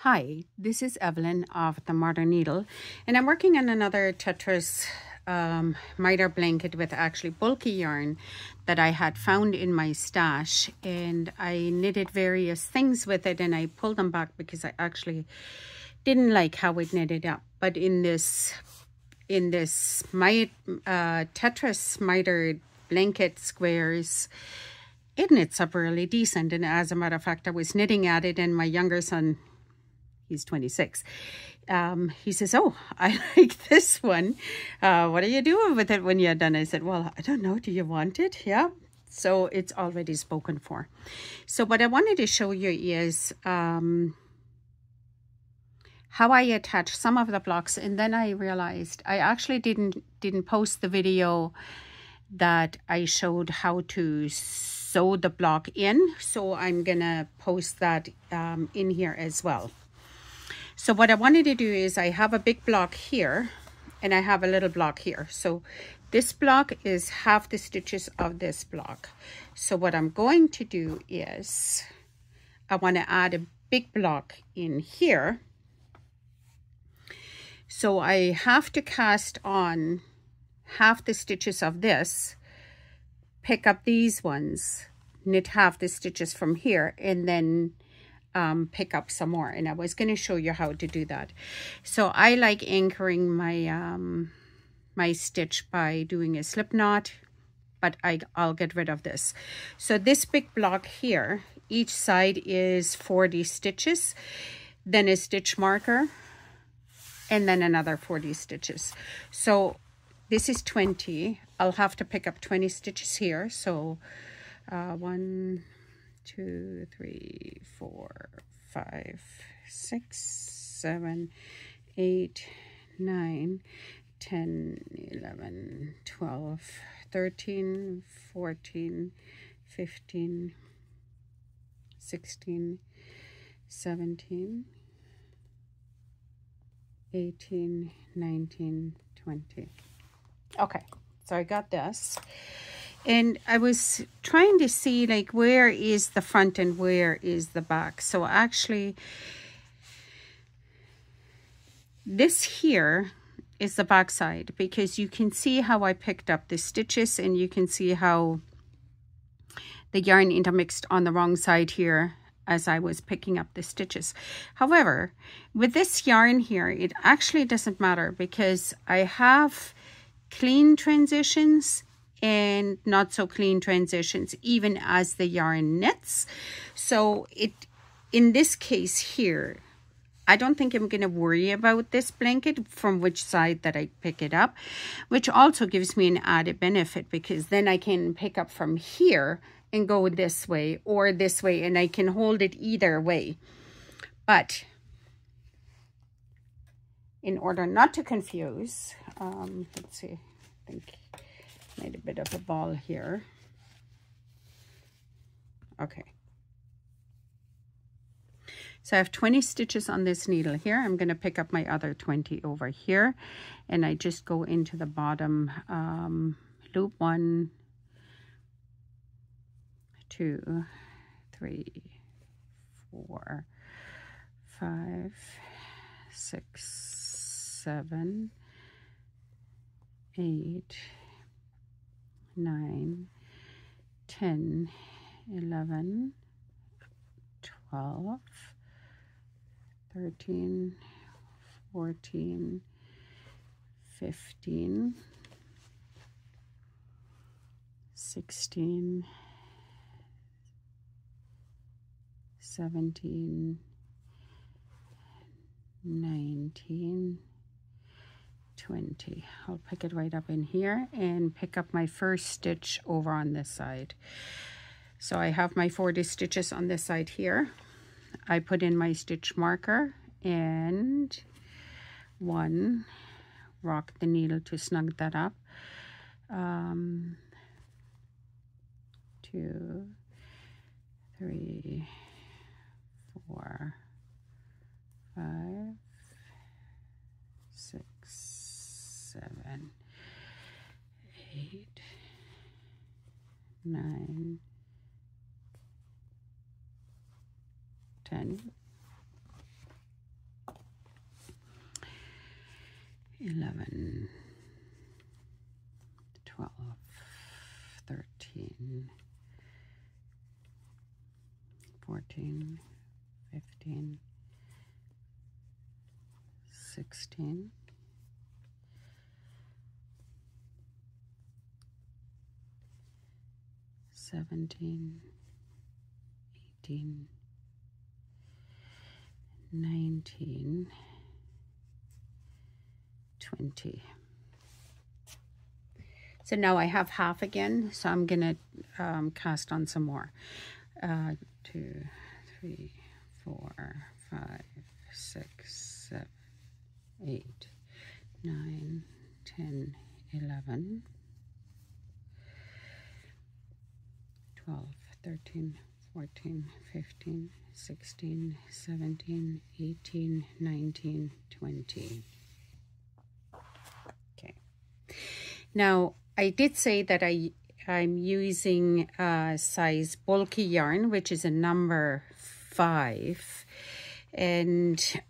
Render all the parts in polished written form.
Hi, this is Evelyn of the Miter Needle, and I'm working on another Tetris Miter blanket with actually bulky yarn that I had found in my stash, and I knitted various things with it, and I pulled them back because I actually didn't like how it knitted up. But in this Tetris Miter blanket squares, it knits up really decent. And as a matter of fact, I was knitting at it, and my younger son, he's 26. He says, "Oh, I like this one. What are you doing with it when you're done?" I said, "Well, I don't know. Do you want it?" Yeah. So it's already spoken for. So what I wanted to show you is how I attach some of the blocks, and then I realized I actually didn't post the video that I showed how to sew the block in. So I'm gonna post that in here as well. So what I wanted to do is I have a big block here and I have a little block here. So this block is half the stitches of this block. So what I'm going to do is I want to add a big block in here. So I have to cast on half the stitches of this, pick up these ones, knit half the stitches from here, and then pick up some more. And I was going to show you how to do that. So I like anchoring my my stitch by doing a slip knot, but I'll get rid of this. So this big block here, each side is 40 stitches, then a stitch marker, and then another 40 stitches. So this is 20. I'll have to pick up 20 stitches here. So 1, 2, 3, 4, 5, 6, 7, 8, 9, 10, 11, 12, 13, 14, 15, 16, 17, 18, 19, 20. Okay, so I got this. And I was trying to see, like, where is the front and where is the back. So actually, this here is the back side, because you can see how I picked up the stitches, and you can see how the yarn intermixed on the wrong side here as I was picking up the stitches. However, with this yarn here, it actually doesn't matter, because I have clean transitions and not so clean transitions even as the yarn knits. So in this case here, I don't think I'm going to worry about this blanket from which side that I pick it up, which also gives me an added benefit, because then I can pick up from here and go this way or this way, and I can hold it either way. But in order not to confuse, let's see, I think made a bit of a ball here. Okay. So I have 20 stitches on this needle here. I'm going to pick up my other 20 over here, and I just go into the bottom loop. 1, 2, 3, 4, 5, 6, 7, 8, 9, 10, 11, 12, 13, 14, 15, 16, 17, 19, 20. I'll pick it right up in here and pick up my first stitch over on this side. So I have my 40 stitches on this side here. I put in my stitch marker and 1, rock the needle to snug that up. 2, 3, 4, 5, 6, 7, 8, 9, 10, 11, 12, 13, 14, 15, 16, 17, 18, 19, 20. So now I have half again, so I'm gonna cast on some more. 2, 3, 4, 5, 6, 7, 8, 9, 10, 11, 12, 13, 14, 15, 16, 17, 18, 19, 20. Okay. Now, I did say that I'm using size bulky yarn, which is a number 5. And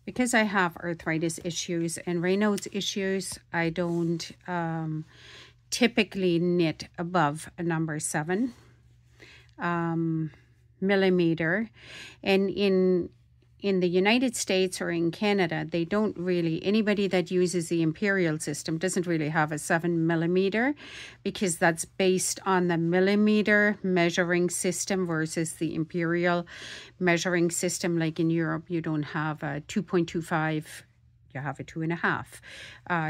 because I have arthritis issues and Raynaud's issues, I don't typically knit above a number 7 millimeter. And in the United States or in Canada, they don't really, anybody that uses the imperial system doesn't really have a 7 millimeter, because that's based on the millimeter measuring system versus the imperial measuring system. Like in Europe, you don't have a 2.25, you have a 2.5.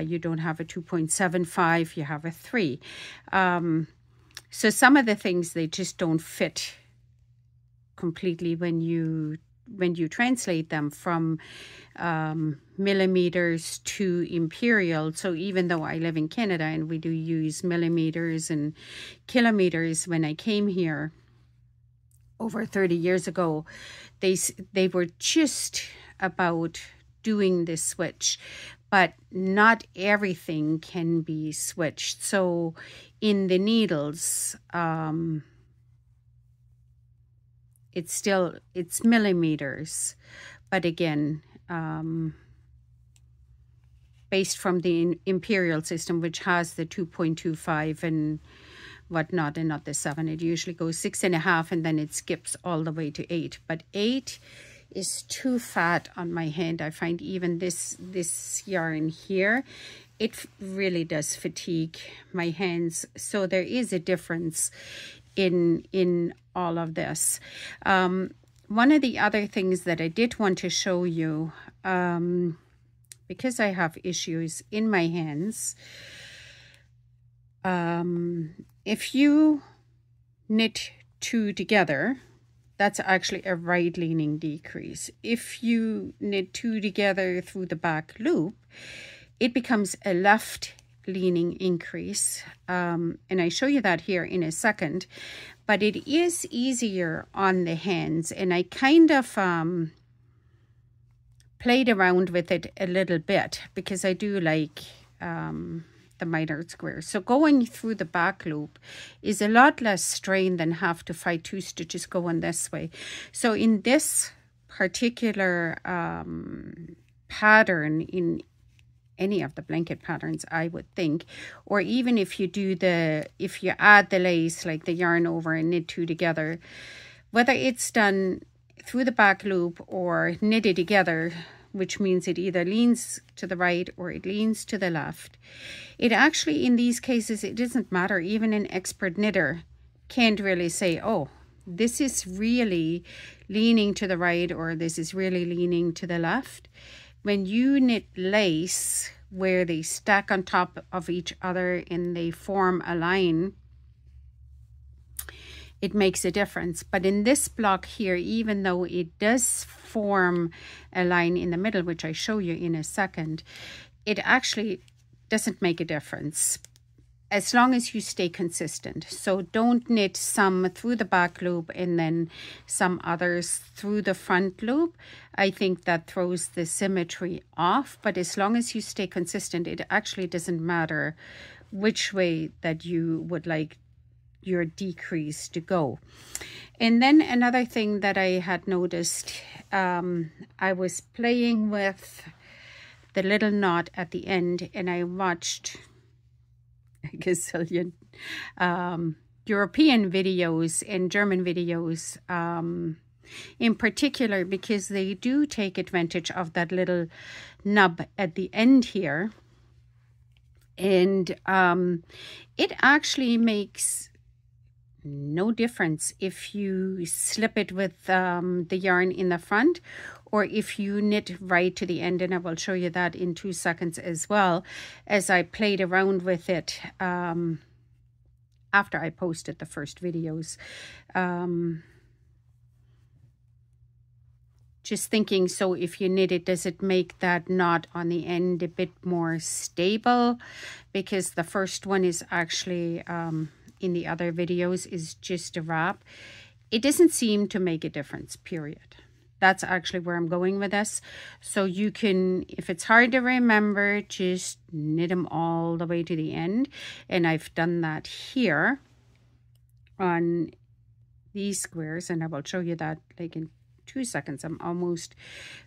You don't have a 2.75, you have a 3. So some of the things, they just don't fit completely when you translate them from millimeters to imperial. So even though I live in Canada and we do use millimeters and kilometers, when I came here over 30 years ago, they were just about doing this switch, but not everything can be switched. So in the needles, it's millimeters, but again, based from the imperial system, which has the 2.25 and whatnot, and not the 7. It usually goes 6.5, and then it skips all the way to 8. But 8 is too fat on my hand. I find even this yarn here, it really does fatigue my hands. So there is a difference in all of this. One of the other things that I did want to show you, because I have issues in my hands, if you knit 2 together, that's actually a right leaning decrease. If you knit 2 together through the back loop, it becomes a left leaning increase. And I show you that here in a second, but it is easier on the hands. And I kind of played around with it a little bit, because I do like the mitered square. So going through the back loop is a lot less strain than have to fight 2 stitches going this way. So in this particular pattern, in any of the blanket patterns, I would think, or even if you add the lace, like the yarn over and knit 2 together, whether it's done through the back loop or knitted together, which means it either leans to the right or it leans to the left. It actually, in these cases, it doesn't matter. Even an expert knitter can't really say, oh, this is really leaning to the right or this is really leaning to the left. When you knit lace where they stack on top of each other and they form a line, it makes a difference. But in this block here, even though it does form a line in the middle, which I show you in a second, it actually doesn't make a difference as long as you stay consistent. So don't knit some through the back loop and then some others through the front loop. I think that throws the symmetry off, but as long as you stay consistent, it actually doesn't matter which way that you would like your decrease to go. And then another thing that I had noticed, I was playing with the little knot at the end, and I watched a gazillion European videos and German videos in particular, because they do take advantage of that little nub at the end here. And it actually makes no difference if you slip it with the yarn in the front or if you knit right to the end, and I will show you that in 2 seconds as well, as I played around with it after I posted the first videos. Just thinking, so if you knit it, does it make that knot on the end a bit more stable? Because the first one is actually, in the other videos, is just a wrap. It doesn't seem to make a difference, period. That's actually where I'm going with this. So you can, if it's hard to remember, just knit them all the way to the end. And I've done that here on these squares, and I will show you that like in 2 seconds. I'm almost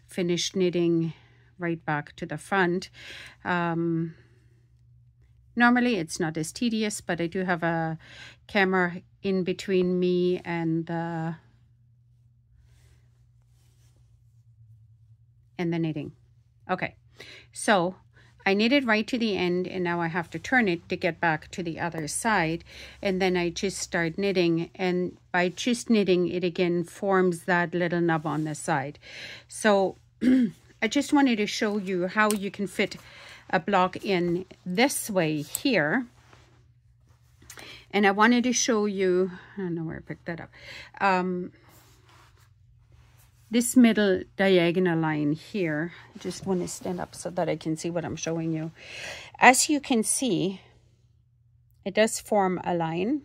finished knitting right back to the front. Normally it's not as tedious, but I do have a camera in between me and the knitting. Okay, so I knitted right to the end, and now I have to turn it to get back to the other side, and then I just start knitting, and by just knitting it again forms that little nub on the side. So I just wanted to show you how you can fit a block in this way here, and I wanted to show you, I don't know where I picked that up, this middle diagonal line here. I just want to stand up so that I can see what I'm showing you. As you can see, it does form a line,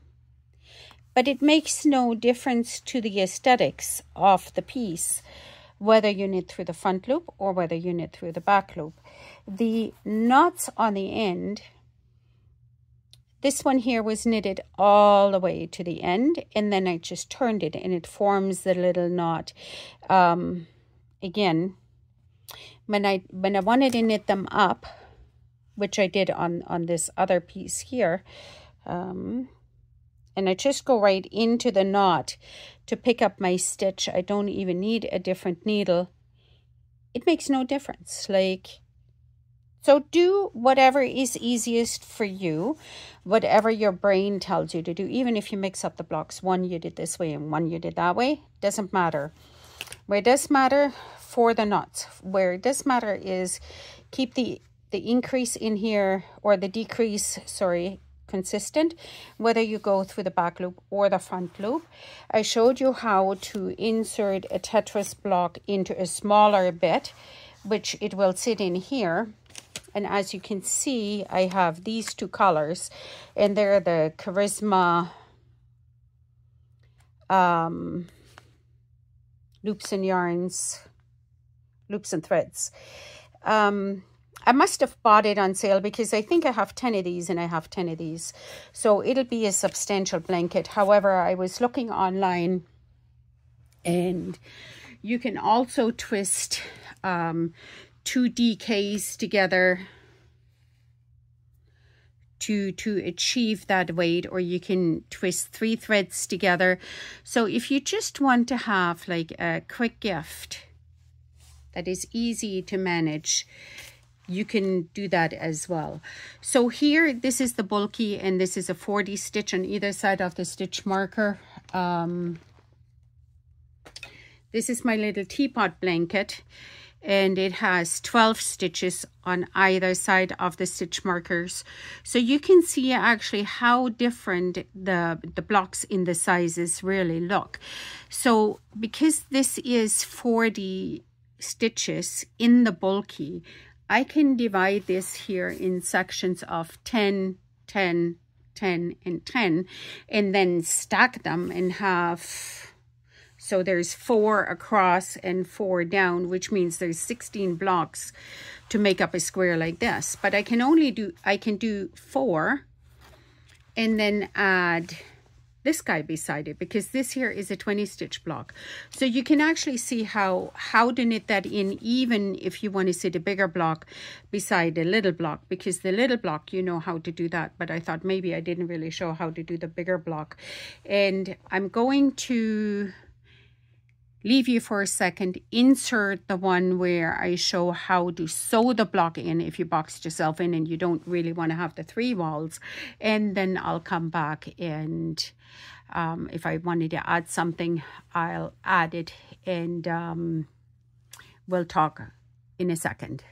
but it makes no difference to the aesthetics of the piece, whether you knit through the front loop or whether you knit through the back loop. The knots on the end, this one here was knitted all the way to the end, and then I just turned it and it forms the little knot. Again, when I wanted to knit them up, which I did on this other piece here, and I just go right into the knot to pick up my stitch. I don't even need a different needle. It makes no difference. Like, so do whatever is easiest for you, whatever your brain tells you to do. Even if you mix up the blocks, one you did this way and one you did that way, doesn't matter. Where it does matter for the knots, where it does matter is keep the increase in here, or the decrease, sorry, consistent, whether you go through the back loop or the front loop. I showed you how to insert a Tetris block into a smaller bit, which it will sit in here. And as you can see, I have these two colors, and they're the Charisma loops and yarns, loops and threads. I must have bought it on sale because I think I have 10 of these and I have 10 of these. So it'll be a substantial blanket. However, I was looking online, and you can also twist 2 DKs together to achieve that weight, or you can twist 3 threads together. So if you just want to have like a quick gift that is easy to manage, you can do that as well. So here, this is the bulky, and this is a 40 stitch on either side of the stitch marker. This is my little teapot blanket, and it has 12 stitches on either side of the stitch markers. So you can see actually how different the blocks in the sizes really look. So because this is 40 stitches in the bulky, I can divide this here in sections of 10, 10, 10, and 10, and then stack them and have, so there's 4 across and 4 down, which means there's 16 blocks to make up a square like this. But I can only do, I can do 4 and then add this guy beside it, because this here is a 20 stitch block. So you can actually see how to knit that in, even if you want to see the bigger block beside the little block, because the little block, you know how to do that. But I thought maybe I didn't really show how to do the bigger block. And I'm going to leave you for a second, insert the one where I show how to sew the block in if you boxed yourself in and you don't really want to have the 3 walls, and then I'll come back and if I wanted to add something, I'll add it, and we'll talk in a second.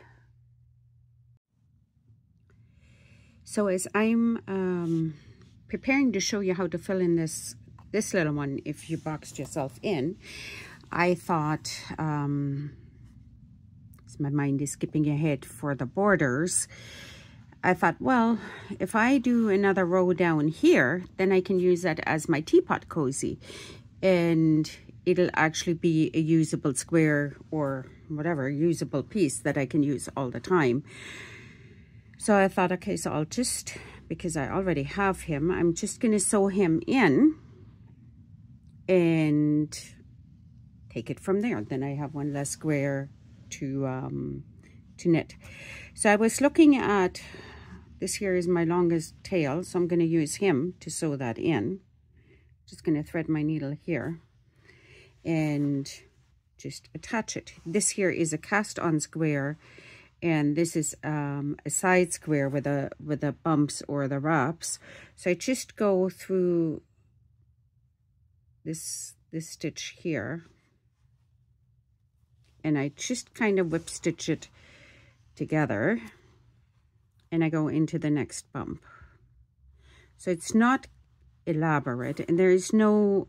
So as I'm preparing to show you how to fill in this little one if you boxed yourself in, I thought, my mind is skipping ahead for the borders. I thought, well, if I do another row down here, then I can use that as my teapot cozy. And it'll actually be a usable square or whatever, usable piece that I can use all the time. So I thought, okay, so I'll just, because I already have him, I'm just going to sew him in and take it from there. Then I have one less square to knit. So I was looking at, this here is my longest tail, so I'm going to use him to sew that in. Just going to thread my needle here and just attach it. This here is a cast on square, and this is a side square with the bumps or the wraps. So I just go through this stitch here, and I just kind of whip stitch it together, and I go into the next bump. So it's not elaborate, and there is no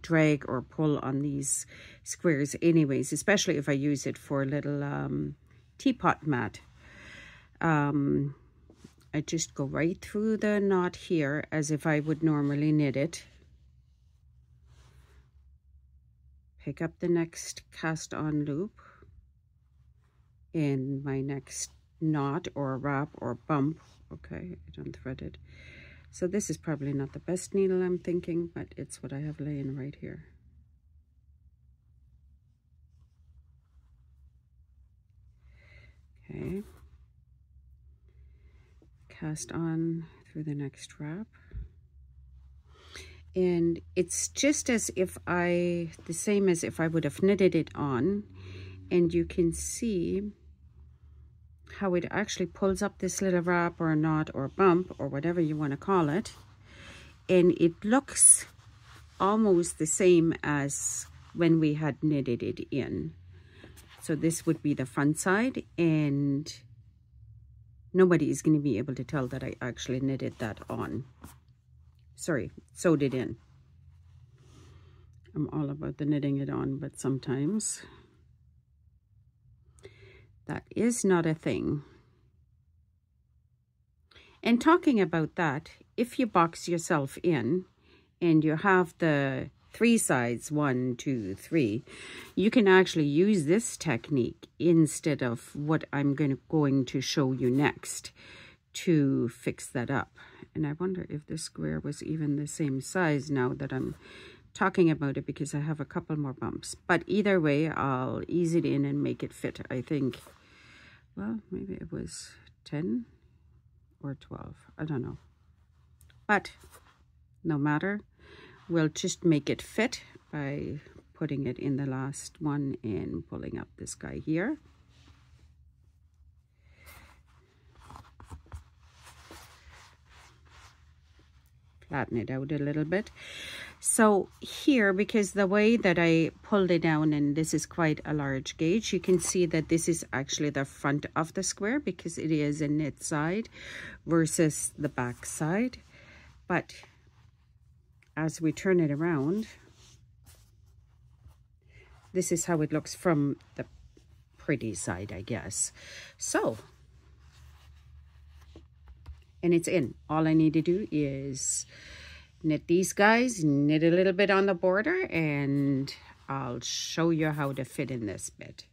drag or pull on these squares anyways, especially if I use it for a little teapot mat. I just go right through the knot here as if I would normally knit it. Pick up the next cast on loop in my next knot or wrap or bump. Okay, I don't thread it. So this is probably not the best needle, I'm thinking, but it's what I have laying right here. Okay. Cast on through the next wrap. And it's just as if the same as if I would have knitted it on, and you can see how it actually pulls up this little wrap or knot or bump or whatever you want to call it, and it looks almost the same as when we had knitted it in. So this would be the front side, and nobody is going to be able to tell that I actually knitted that on. Sorry, sewed it in. I'm all about the knitting it on, but sometimes that is not a thing. And talking about that, if you box yourself in and you have the 3 sides, 1, 2, 3, you can actually use this technique instead of what I'm going to show you next to fix that up. And I wonder if this square was even the same size now that I'm talking about it, because I have a couple more bumps. But either way, I'll ease it in and make it fit. I think, well, maybe it was 10 or 12. I don't know. But no matter, we'll just make it fit by putting it in the last one and pulling up this guy here. Flatten it out a little bit. So here, because the way that I pulled it down, and this is quite a large gauge, you can see that this is actually the front of the square because it is a knit side versus the back side. But as we turn it around, this is how it looks from the pretty side, I guess. So, and it's in. All I need to do is knit these guys, knit a little bit on the border, and I'll show you how to fit in this bit.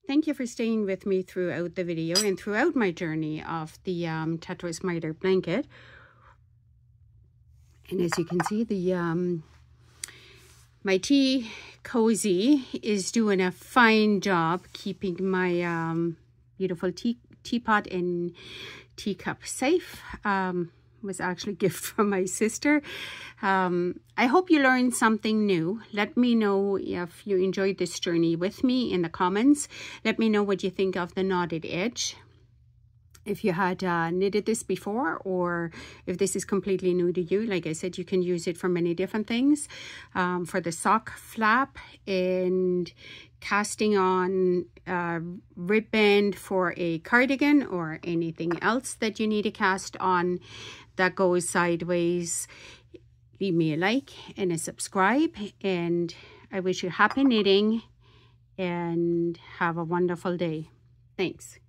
Thank you for staying with me throughout the video and throughout my journey of the Tetris Miter Blanket. And as you can see, the my tea cozy is doing a fine job keeping my beautiful teapot and teacup safe. Was actually a gift from my sister. I hope you learned something new. Let me know if you enjoyed this journey with me in the comments. Let me know what you think of the knotted edge. If you had knitted this before, or if this is completely new to you. Like I said, you can use it for many different things. For the sock flap, and casting on ribbon for a cardigan, or anything else that you need to cast on that goes sideways. Leave me a like and a subscribe, and I wish you happy knitting and have a wonderful day. Thanks.